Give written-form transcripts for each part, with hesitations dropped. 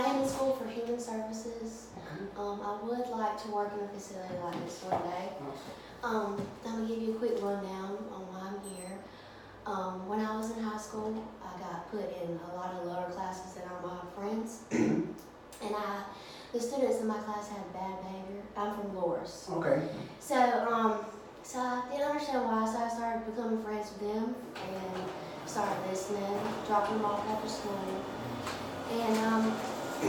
I am in school for human services. I would like to work in a facility like this one day. I'm going to give you a quick rundown on why I'm here. When I was in high school, I got put in a lot of lower classes than all my friends. And the students in my class had bad behavior. I'm from Loris. Okay. So I didn't understand why, so I started becoming friends with them and started listening, dropping them off after school. And I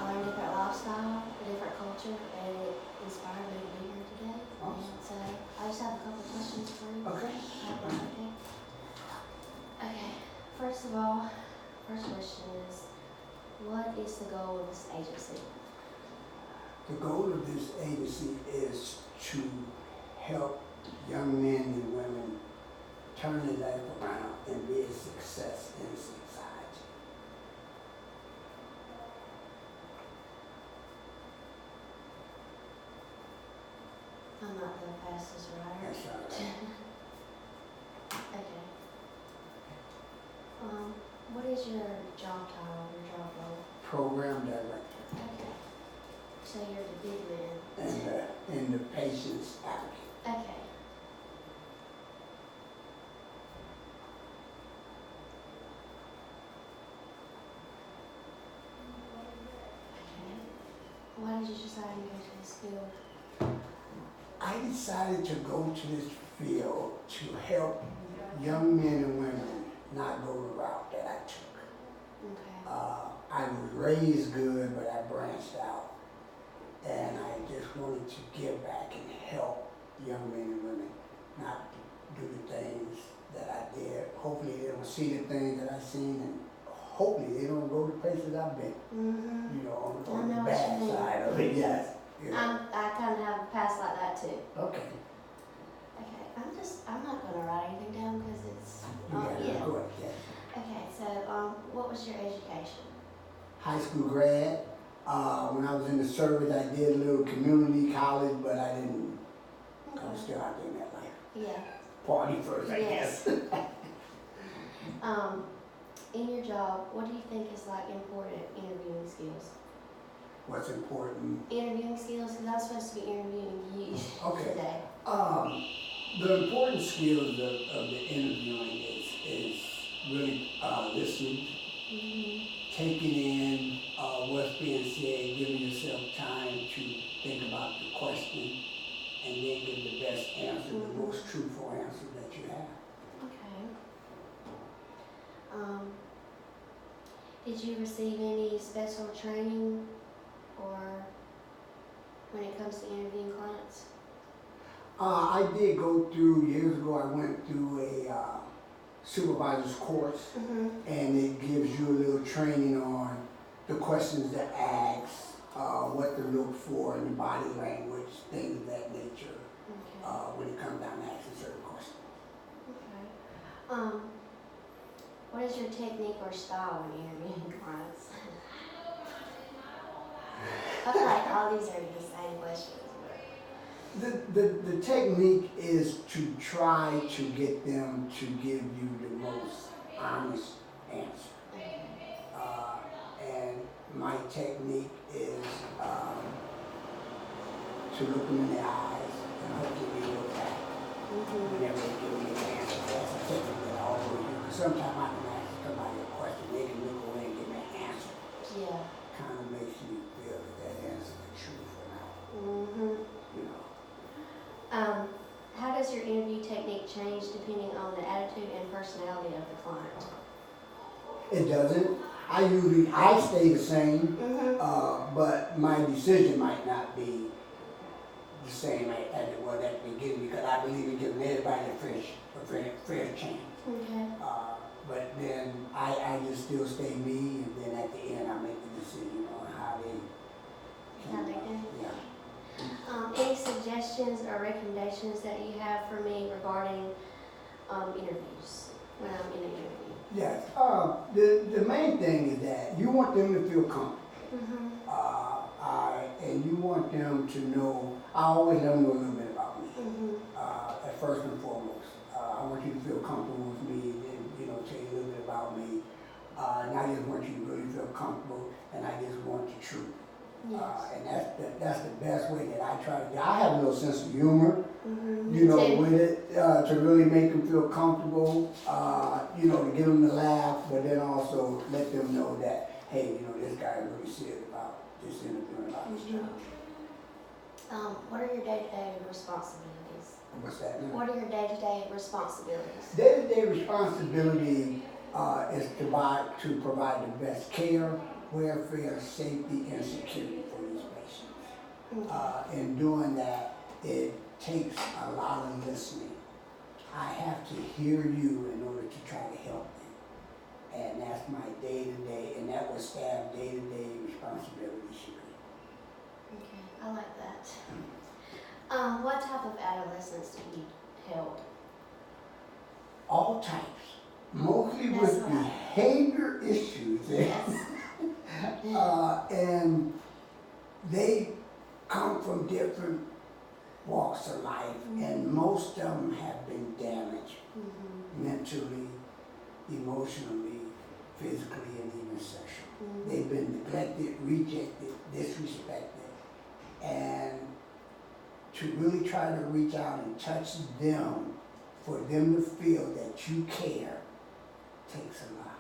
learned different lifestyle, a different culture, and it inspired me to be here today. Awesome. And so I just have a couple questions for you. Okay. Okay. First of all, first question is, what is the goal of this agency? The goal of this agency is to help young men and women turn their life around and be a success in society. I'm not the fastest writer. That's all right. Okay. What is your job title, your job role? Program director Okay. So you're the big man. and the patient's advocate. Okay. Okay. Why did you decide to go to this field? I decided to go to this field to help young men and women not go the route that I took. Okay. I was raised good, but I branched out. And I just wanted to give back and help young men and women not do the things that I did. Hopefully they don't see the things that I've seen, and hopefully they don't go to places I've been. Mm-hmm. You know, I on know the what bad you mean. side of it, yes. You know. I kind of have a past like that too. Okay. Okay. I'm not going to write anything down because it's, You got it. yeah. Go ahead, yes. Okay. So, what was your education? High school grad. When I was in the service, I did a little community college, but I didn't. I was still out there in that life. Yeah. Party first, I Yes. guess. In your job, what do you think is like important interviewing skills? What's important? Interviewing skills, because I'm supposed to be interviewing you Okay. today. The important skills of the interviewing is really listening, taking in what's being said, giving yourself time to think about the question, and then give the best answer, the most truthful answer that you have. Okay. Did you receive any special training or when it comes to interviewing clients? I did go through, years ago, I went through a supervisor's course, and it gives you a little training on the questions to ask, what to look for in the body language, things of that nature, Okay. when it comes down to asking certain questions. Okay. What is your technique or style when interviewing clients? I feel like all these are the same questions. The technique is to try to get them to give you the most honest answer. And my technique is to look them in the eyes and hopefully be able to act whenever they give me an answer. That's a technique that I always use. Sometimes I can ask somebody a question, they can look away and give me an answer. Yeah. Kind of makes me feel that answer is true for now. You know. How does your interview technique change depending on the attitude and personality of the client? It doesn't. I stay the same, but my decision might not be the same as it was at the beginning, because I believe in giving everybody a fair chance. Okay. But then I just still stay me, and then at the end I make the decision on how they do? Yeah. Any suggestions or recommendations that you have for me regarding interviews when I'm in an interview? Yes. The main thing is that you want them to feel comfortable. And you want them to know, I always let them know a little bit about me. First and foremost, I want you to feel comfortable with me, and tell you a little bit about me. and I just want you to really feel comfortable, and I just want the truth. Yes. And that's the best way that I try to do. I have a little sense of humor, Mm-hmm. you know, Me too. with it, to really make them feel comfortable, you know, to get them to laugh, but then also let them know that, hey, you know, this guy is really serious about this interview, about this job. What are your day-to-day responsibilities? What's that now? What are your day-to-day responsibilities? Day-to-day responsibility is to provide the best care, welfare, safety, and security for these patients. In doing that, it takes a lot of listening. I have to hear you in order to try to help them. And that's my day-to-day, and that was staff day-to-day responsibility should be. Okay, I like that. What type of adolescents do you help? All types, mostly That's with right. behavior issues. Yes. And they come from different walks of life, and most of them have been damaged mentally, emotionally, physically, and even sexually. They've been neglected, rejected, disrespected, and to really try to reach out and touch them, for them to feel that you care, takes a lot.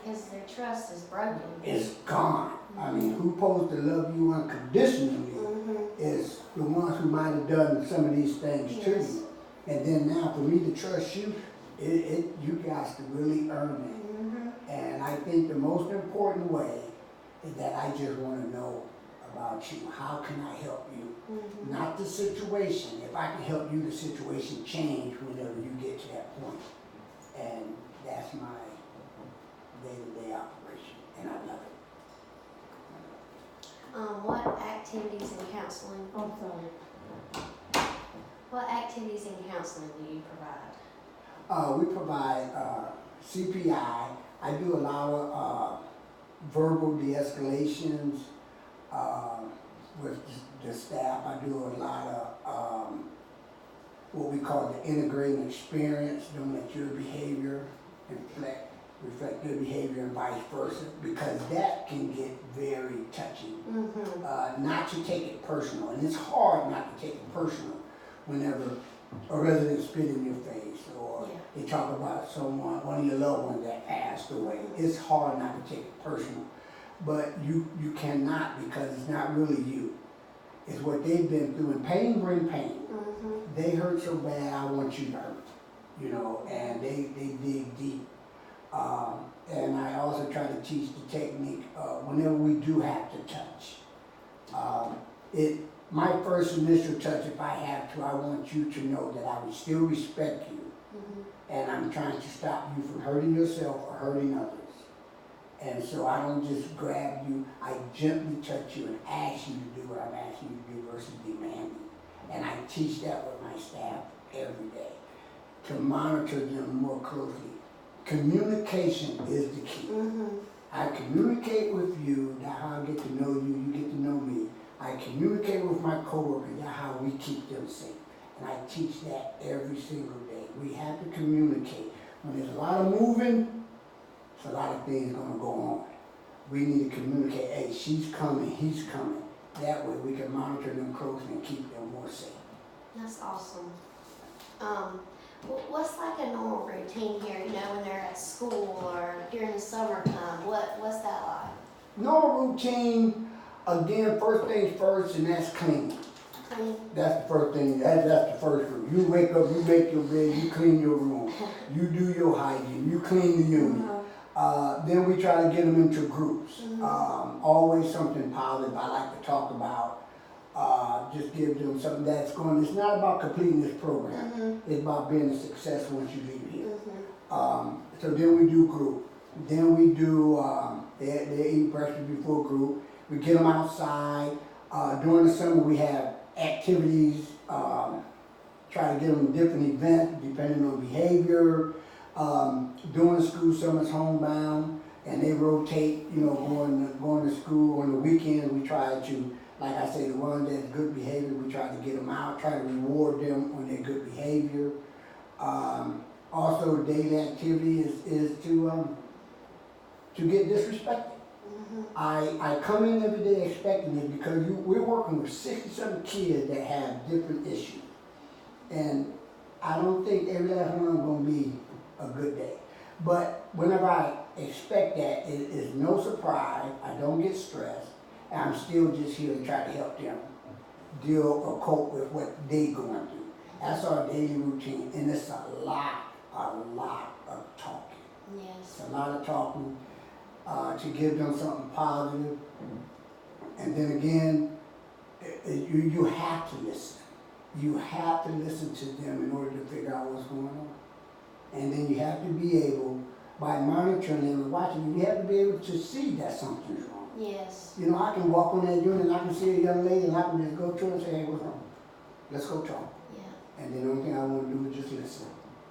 Because their trust is broken. It's gone. I mean, who's supposed to love you unconditionally is the ones who might have done some of these things to you. And then now, for me to trust you, you guys to really earn it. And I think the most important way is that I just want to know about you. How can I help you? Not the situation. If I can help you, the situation change whenever you get to that point. And that's my day-to-day operation, and I love it. What activities in counseling? I'm sorry. What activities in counseling do you provide? We provide CPI. I do a lot of verbal de-escalations with the staff. I do a lot of what we call the integrating experience, knowing that your behavior reflect their behavior and vice versa, because that can get very touchy. Not to take it personal, and it's hard not to take it personal whenever a resident spit in your face, or they talk about someone, one of your loved ones that passed away. It's hard not to take it personal, but you cannot, because it's not really you. It's what they've been through, and pain brings pain. They hurt so bad, I want you to hurt, you know, and they dig deep. And I also try to teach the technique whenever we do have to touch. My first initial touch, if I have to, I want you to know that I will still respect you, and I'm trying to stop you from hurting yourself or hurting others. And so I don't just grab you, I gently touch you and ask you to do what I'm asking you to do versus demanding. And I teach that with my staff every day, to monitor them more closely. Communication is the key. I communicate with you, that's how I get to know you, you get to know me. I communicate with my coworkers, that's how we keep them safe. And I teach that every single day. We have to communicate. When there's a lot of moving, there's a lot of things gonna go on. We need to communicate, hey, she's coming, he's coming. That way we can monitor them closely and keep them more safe. That's awesome. What's like a normal routine here, you know, when they're at school or during the summertime? What's that like? Normal routine, again, first things first, and that's cleaning. Clean? That's the first thing, that's the first room. You wake up, you make your bed, you clean your room. You do your hygiene, you clean the unit. Then we try to get them into groups. Always something positive I like to talk about. Just give them something that's going, it's not about completing this program. It's about being a success once you leave here. So then we do group. Then we do, they eat breakfast before group. We get them outside. During the summer we have activities, try to get them different events depending on behavior. During the school, some is homebound, and they rotate, you know, going to school. On the weekends, we try to, like I say, the ones that's good behavior, we try to get them out, try to reward them on their good behavior. Also, daily activity is to to get disrespected. I come in every day expecting it because we're working with 67 kids that have different issues. And I don't think every last one of them gonna be a good day. But whenever I expect that, it is no surprise, I don't get stressed, and I'm still just here to try to help them deal or cope with what they going through. That's our daily routine, and it's a lot of talking. Yes. It's a lot of talking to give them something positive. And then again, you have to listen. You have to listen to them in order to figure out what's going on. And then you have to be able, by monitoring them and watching them, you have to be able to see that something's wrong. Yes. You know, I can walk on that unit and I can see a young lady and I can just go to her and say, hey, what's wrong? Let's go talk. Yeah. And then the only thing I want to do is just listen.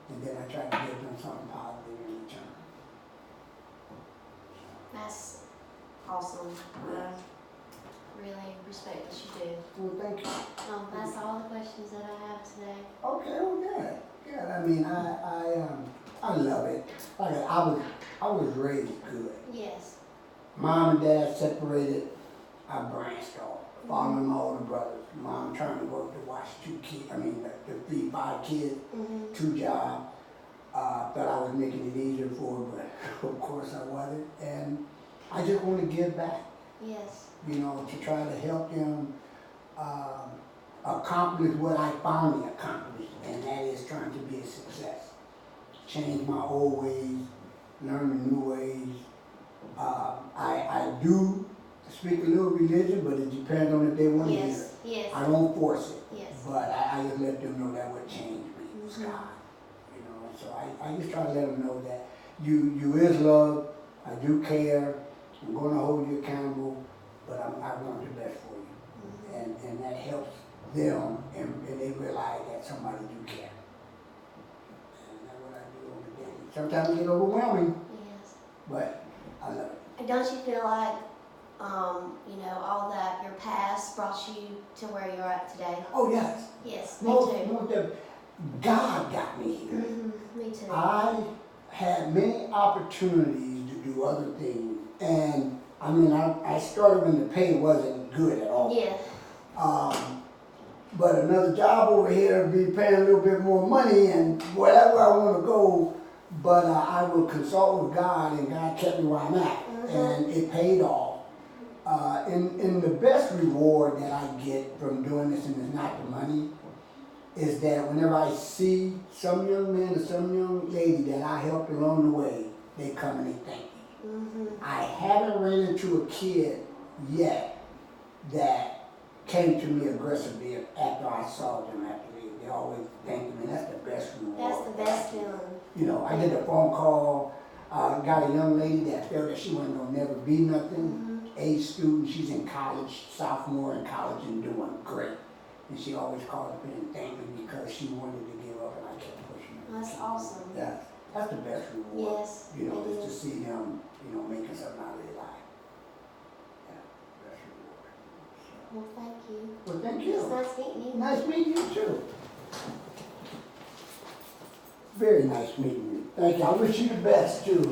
And then I try to give them something positive in return. That's awesome. I really respect what you do. Well, thank you. That's all the questions that I have today. Okay, well, good. Good. I mean, I love it. Like I was raised good. Yes. Mom and dad separated. I branched off, following my older brothers. Mom trying to work to watch two kids. I mean, to feed 5 kids, 2 jobs. Thought I was making it easier for her, but of course I wasn't. And I just want to give back. Yes. You know, to try to help them accomplish what I finally accomplished, and that is trying to be a success. Change my old ways, learn the new ways. I do speak a little religion, but it depends on if they want to hear it. Yes. Yes. I don't force it, Yes. but I just let them know that would change me. It's God. You know, so I just try to let them know that you is loved, I do care, I'm going to hold you accountable, but I want the best for you. And that helps them, and they realize that somebody do care. And that's what I do on the daily. Sometimes it get overwhelming, Yes. but I love it. And don't you feel like, you know, all that your past brought you to where you're at today? Oh yes, Yes, me too. most of God got me here. Me too. I had many opportunities to do other things, and I mean, I started when the pay wasn't good at all. Yeah. But another job over here be paying a little bit more money and wherever I want to go, but I would consult with God, and God kept me where I'm at, and it paid off. And the best reward that I get from doing this, and it's not the money, is that whenever I see some young man or some young lady that I helped along the way, they come and they thank me. I haven't ran into a kid yet that came to me aggressively after I saw them after they always thank me. That's the best reward. That's the best feeling. You know, I get a phone call, got a young lady that felt that she wasn't gonna never be nothing. A student, she's in college, sophomore in college and doing great. And she always called up and thanked me because she wanted to give up, and I kept pushing her. That's awesome. That's the best reward. Yes, You know, it is to is. see them, you know, making something out of their life. Yeah, best reward. So. Well, thank you. Well, thank It's you. nice meeting you. Nice meeting you too. Very nice meeting you. Thank you. I wish you the best too.